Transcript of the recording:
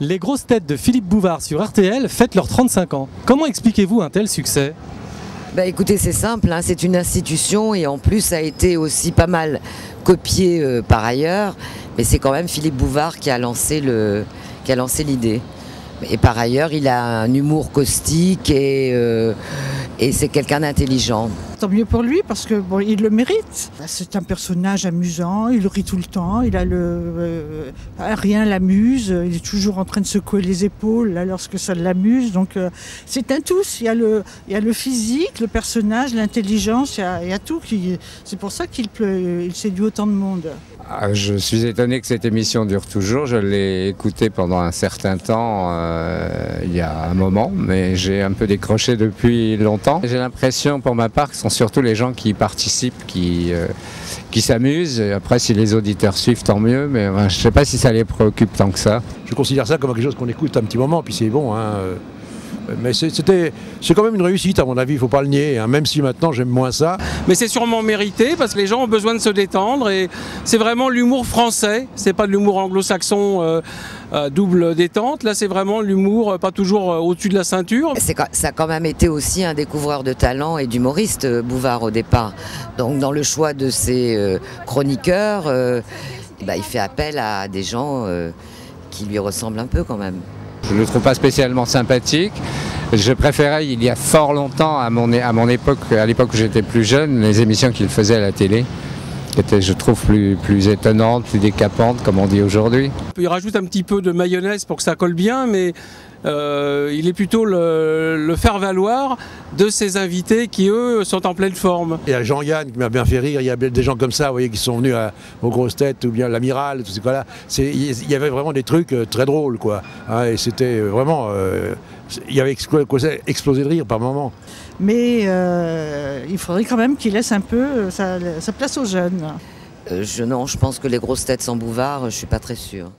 Les grosses têtes de Philippe Bouvard sur RTL fêtent leurs 35 ans. Comment expliquez-vous un tel succès? Écoutez, c'est simple, hein, c'est une institution et en plus ça a été aussi pas mal copié par ailleurs, mais c'est quand même Philippe Bouvard qui a lancé l'idée. Et par ailleurs, il a un humour caustique et c'est quelqu'un d'intelligent. Tant mieux pour lui parce que bon, il le mérite. C'est un personnage amusant, il rit tout le temps, il a rien l'amuse, il est toujours en train de secouer les épaules là, lorsque ça l'amuse. Donc c'est un tout. Il y a le physique, le personnage, l'intelligence, il y a tout. C'est pour ça qu'il séduit autant de monde. Je suis étonné que cette émission dure toujours. Je l'ai écoutée pendant un certain temps, il y a un moment, mais j'ai un peu décroché depuis longtemps. J'ai l'impression, pour ma part, que ce sont surtout les gens qui y participent, qui s'amusent. Et après, si les auditeurs suivent, tant mieux, mais je ne sais pas si ça les préoccupe tant que ça. Je considère ça comme quelque chose qu'on écoute un petit moment, puis c'est bon. Mais c'est quand même une réussite à mon avis, il ne faut pas le nier, hein, même si maintenant j'aime moins ça. Mais c'est sûrement mérité parce que les gens ont besoin de se détendre et c'est vraiment l'humour français, c'est pas de l'humour anglo-saxon double détente, là c'est vraiment l'humour pas toujours au-dessus de la ceinture. Ça a quand même été aussi un découvreur de talent et d'humoriste, Bouvard au départ. Donc dans le choix de ses chroniqueurs, il fait appel à des gens qui lui ressemblent un peu quand même. Je ne le trouve pas spécialement sympathique. Je préférais, il y a fort longtemps, à l'époque où j'étais plus jeune, les émissions qu'il faisait à la télé, qui étaient, je trouve, plus étonnantes, plus décapantes, comme on dit aujourd'hui. Il rajoute un petit peu de mayonnaise pour que ça colle bien, mais il est plutôt le faire-valoir de ses invités qui, eux, sont en pleine forme. Il y a Jean-Yann qui m'a bien fait rire, il y a des gens comme ça, vous voyez, qui sont venus aux grosses têtes, ou bien l'amiral, tout ce quoi-là. Il y avait vraiment des trucs très drôles, quoi. Hein, et c'était vraiment... il y avait explosé de rire par moments. Mais il faudrait quand même qu'il laisse un peu sa place aux jeunes. Non, je pense que les grosses têtes sans Bouvard, je ne suis pas très sûre.